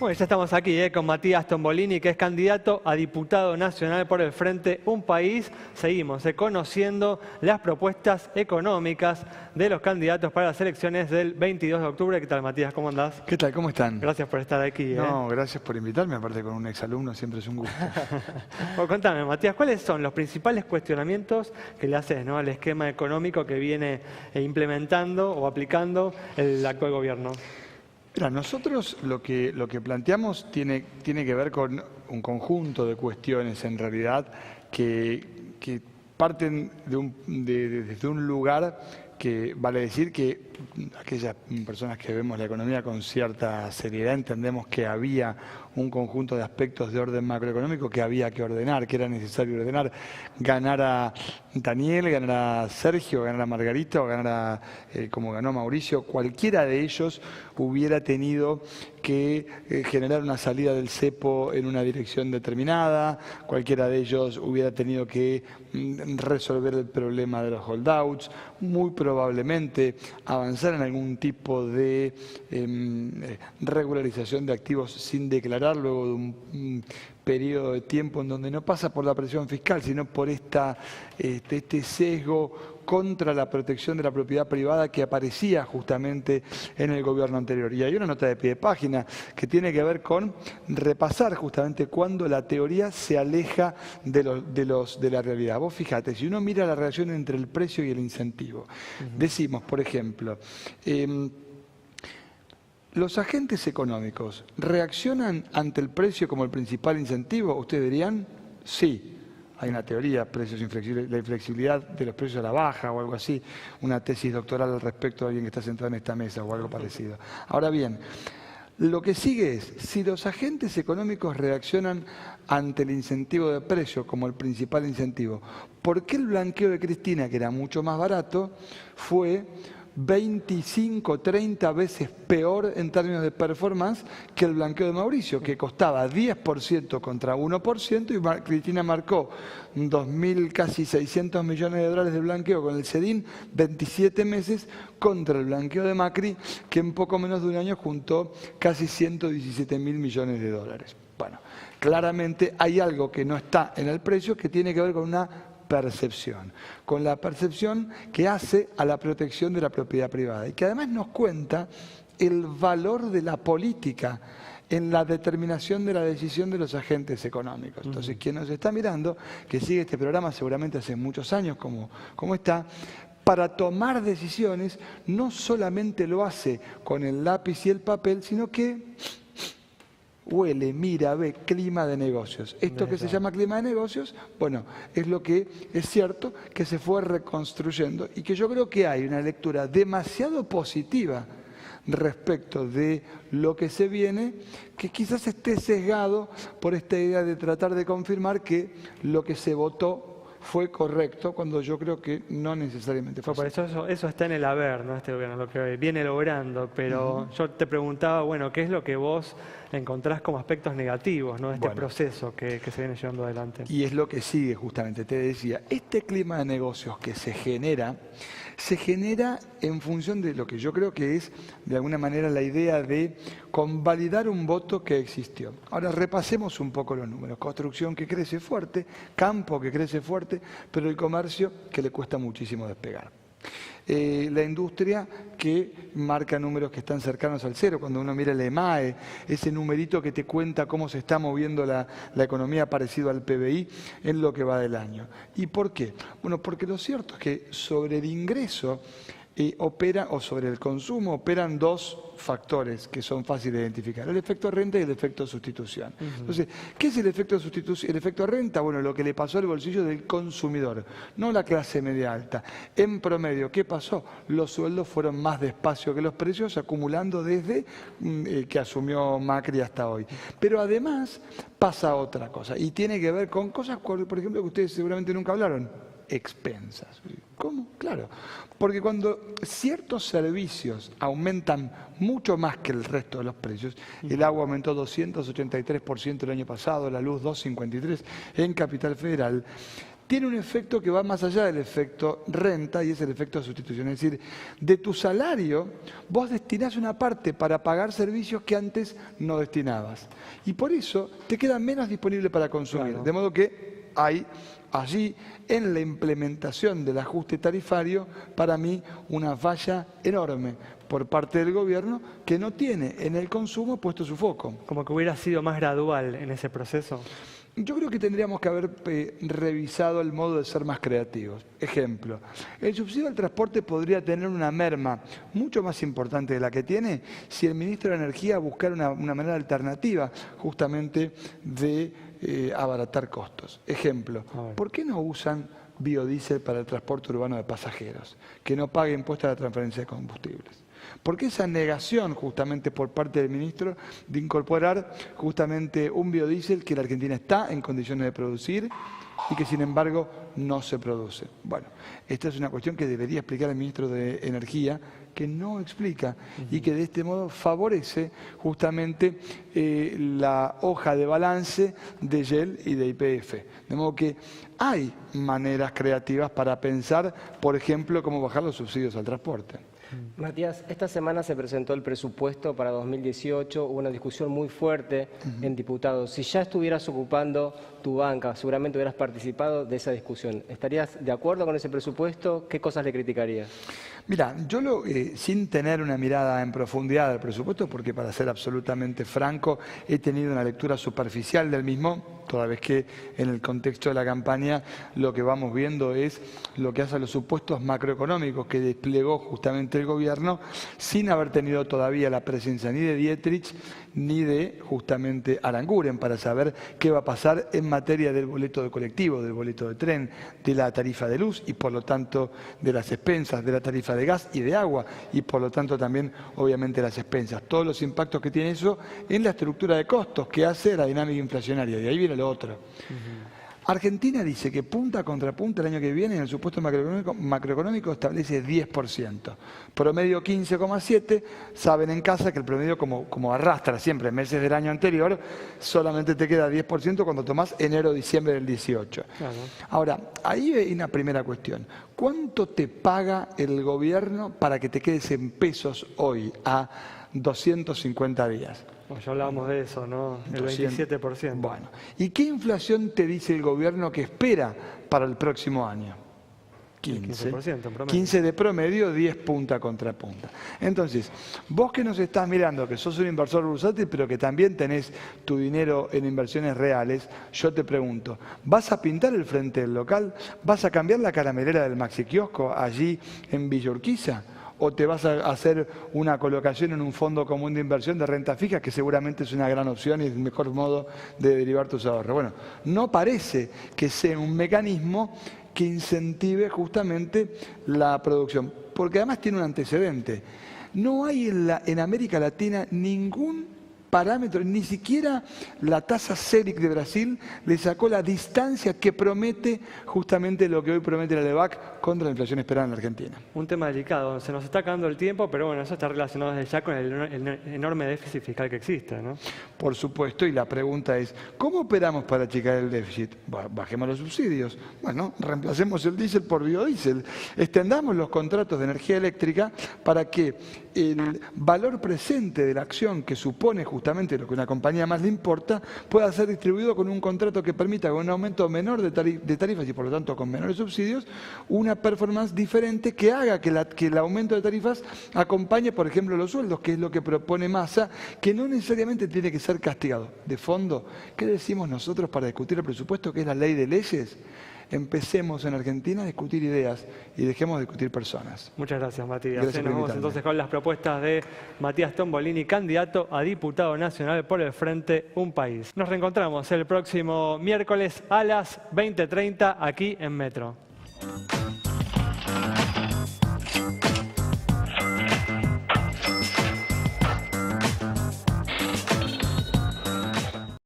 Bueno, ya estamos aquí con Matías Tombolini, que es candidato a diputado nacional por el Frente Un País. Seguimos conociendo las propuestas económicas de los candidatos para las elecciones del 22 de octubre. ¿Qué tal, Matías? ¿Cómo andás? ¿Qué tal? ¿Cómo están? Gracias por estar aquí. No, gracias por invitarme. Aparte, con un exalumno siempre es un gusto. Bueno, contame, Matías, ¿cuáles son los principales cuestionamientos que le haces, ¿no?, al esquema económico que viene implementando o aplicando el actual gobierno? Mira, nosotros lo que planteamos tiene que ver con un conjunto de cuestiones, en realidad, que parten desde un lugar que vale decir que aquellas personas que vemos la economía con cierta seriedad entendemos que había un conjunto de aspectos de orden macroeconómico que había que ordenar, que era necesario ordenar. Ganar a Daniel, ganar a Sergio, ganar a Margarita o ganar como ganó Mauricio, cualquiera de ellos hubiera tenido que generar una salida del cepo en una dirección determinada, cualquiera de ellos hubiera tenido que resolver el problema de los holdouts, muy probablemente avanzar en algún tipo de regularización de activos sin declarar luego de un periodo de tiempo en donde no pasa por la presión fiscal, sino por este sesgo contra la protección de la propiedad privada que aparecía justamente en el gobierno anterior. Y hay una nota de pie de página que tiene que ver con repasar justamente cuando la teoría se aleja de la realidad. Vos fíjate, si uno mira la relación entre el precio y el incentivo, decimos, por ejemplo, ¿los agentes económicos reaccionan ante el precio como el principal incentivo? ¿Ustedes dirían? Sí. Hay una teoría, precios inflexibles, la inflexibilidad de los precios a la baja o algo así, una tesis doctoral al respecto de alguien que está sentado en esta mesa o algo parecido. Ahora bien, lo que sigue es, si los agentes económicos reaccionan ante el incentivo de precio como el principal incentivo, ¿por qué el blanqueo de Cristina, que era mucho más barato, fue 25, 30 veces peor en términos de performance que el blanqueo de Mauricio, que costaba 10% contra 1%, y Cristina marcó 2.000, casi 600 millones de dólares de blanqueo con el SEDIN, 27 meses, contra el blanqueo de Macri, que en poco menos de un año juntó casi 117.000 millones de dólares. Bueno, claramente hay algo que no está en el precio que tiene que ver con una percepción, con la percepción que hace a la protección de la propiedad privada y que además nos cuenta el valor de la política en la determinación de la decisión de los agentes económicos. Entonces, quien nos está mirando, que sigue este programa seguramente hace muchos años como está, para tomar decisiones no solamente lo hace con el lápiz y el papel, sino que huele, mira, ve, clima de negocios. Esto que se llama clima de negocios, bueno, es lo que es cierto que se fue reconstruyendo y que yo creo que hay una lectura demasiado positiva respecto de lo que se viene, que quizás esté sesgado por esta idea de tratar de confirmar que lo que se votó fue correcto, cuando yo creo que no necesariamente fue así. Por eso está en el haber, ¿no?, este gobierno, lo que viene logrando, pero yo te preguntaba, bueno, ¿qué es lo que vos encontrás como aspectos negativos, ¿no?, de este proceso que se viene llevando adelante? Y es lo que sigue justamente, te decía, este clima de negocios que se genera en función de lo que yo creo que es, de alguna manera, la idea de convalidar un voto que existió. Ahora repasemos un poco los números. Construcción que crece fuerte, campo que crece fuerte, pero el comercio que le cuesta muchísimo despegar. La industria que marca números que están cercanos al cero. Cuando uno mira el EMAE, ese numerito que te cuenta cómo se está moviendo la economía parecido al PBI en lo que va del año. ¿Y por qué? Bueno, porque lo cierto es que sobre el ingreso o sobre el consumo operan dos factores que son fáciles de identificar: el efecto renta y el efecto sustitución. Entonces, ¿qué es el efecto sustitución? El efecto renta, bueno, lo que le pasó al bolsillo del consumidor, no la clase media alta. En promedio, ¿qué pasó? Los sueldos fueron más despacio que los precios, acumulando desde que asumió Macri hasta hoy. Pero además pasa otra cosa, y tiene que ver con cosas, por ejemplo, que ustedes seguramente nunca hablaron: expensas. ¿Cómo? Claro, porque cuando ciertos servicios aumentan mucho más que el resto de los precios, el agua aumentó 283% el año pasado, la luz 253% en Capital Federal, tiene un efecto que va más allá del efecto renta y es el efecto de sustitución. Es decir, de tu salario vos destinás una parte para pagar servicios que antes no destinabas. Y por eso te queda menos disponible para consumir. Claro. De modo que hay allí en la implementación del ajuste tarifario, para mí, una falla enorme por parte del gobierno que no tiene en el consumo puesto su foco. Como que hubiera sido más gradual en ese proceso. Yo creo que tendríamos que haber revisado el modo de ser más creativos. Ejemplo, el subsidio al transporte podría tener una merma mucho más importante de la que tiene si el ministro de Energía buscara una manera alternativa justamente de abaratar costos. Ejemplo, ¿por qué no usan biodiesel para el transporte urbano de pasajeros? Que no pague impuestos a la transferencia de combustibles. ¿Por qué esa negación justamente por parte del ministro de incorporar justamente un biodiesel que la Argentina está en condiciones de producir y que sin embargo no se produce? Bueno, esta es una cuestión que debería explicar el ministro de Energía, que no explica y que de este modo favorece justamente la hoja de balance de YEL y de YPF. De modo que hay maneras creativas para pensar, por ejemplo, cómo bajar los subsidios al transporte. Matías, esta semana se presentó el presupuesto para 2018, hubo una discusión muy fuerte en diputados. Si ya estuvieras ocupando tu banca, seguramente hubieras participado de esa discusión. ¿Estarías de acuerdo con ese presupuesto? ¿Qué cosas le criticarías? Mira, yo sin tener una mirada en profundidad del presupuesto, porque para ser absolutamente franco, he tenido una lectura superficial del mismo, toda vez que en el contexto de la campaña lo que vamos viendo es lo que hace a los supuestos macroeconómicos que desplegó justamente el gobierno sin haber tenido todavía la presencia ni de Dietrich ni de justamente Aranguren para saber qué va a pasar en materia del boleto de colectivo, del boleto de tren, de la tarifa de luz y por lo tanto de las expensas, de la tarifa de gas y de agua y por lo tanto también obviamente las expensas. Todos los impactos que tiene eso en la estructura de costos que hace la dinámica inflacionaria. De ahí viene lo otro. Argentina dice que punta contra punta el año que viene en el supuesto macroeconómico establece 10%. Promedio 15,7%. Saben en casa que el promedio como arrastra siempre meses del año anterior, solamente te queda 10% cuando tomás enero-diciembre del 18. Claro. Ahora, ahí hay una primera cuestión. ¿Cuánto te paga el gobierno para que te quedes en pesos hoy a 250 días? Bueno, ya hablábamos de eso, ¿no? El 27%. Bueno, ¿y qué inflación te dice el gobierno que espera para el próximo año? 15%. 15% en promedio. 15 de promedio, 10 punta contra punta. Entonces, vos que nos estás mirando, que sos un inversor bursátil, pero que también tenés tu dinero en inversiones reales, yo te pregunto, ¿vas a pintar el frente del local? ¿Vas a cambiar la caramelera del Maxi Kiosco allí en Villa Urquiza? ¿O te vas a hacer una colocación en un fondo común de inversión de renta fija, que seguramente es una gran opción y es el mejor modo de derivar tus ahorros? Bueno, no parece que sea un mecanismo que incentive justamente la producción, porque además tiene un antecedente. No hay en América Latina ningún parámetro, ni siquiera la tasa Selic de Brasil le sacó la distancia que promete justamente lo que hoy promete la LEVAC contra la inflación esperada en la Argentina. Un tema delicado, se nos está acabando el tiempo, pero bueno, eso está relacionado desde ya con el enorme déficit fiscal que existe, ¿no? Por supuesto, y la pregunta es, ¿cómo operamos para achicar el déficit? Bajemos los subsidios, bueno, reemplacemos el diésel por biodiesel, extendamos los contratos de energía eléctrica para que el valor presente de la acción que supone justamente lo que a una compañía más le importa, pueda ser distribuido con un contrato que permita con un aumento menor de tarifas y por lo tanto con menores subsidios, una performance diferente que haga que el aumento de tarifas acompañe, por ejemplo, los sueldos, que es lo que propone Massa, que no necesariamente tiene que ser castigado. De fondo, ¿qué decimos nosotros para discutir el presupuesto, que es la ley de leyes? Empecemos en Argentina a discutir ideas y dejemos de discutir personas. Muchas gracias, Matías. Nos vamos entonces con las propuestas de Matías Tombolini, candidato a diputado nacional por el Frente Un País. Nos reencontramos el próximo miércoles a las 20:30 aquí en Metro.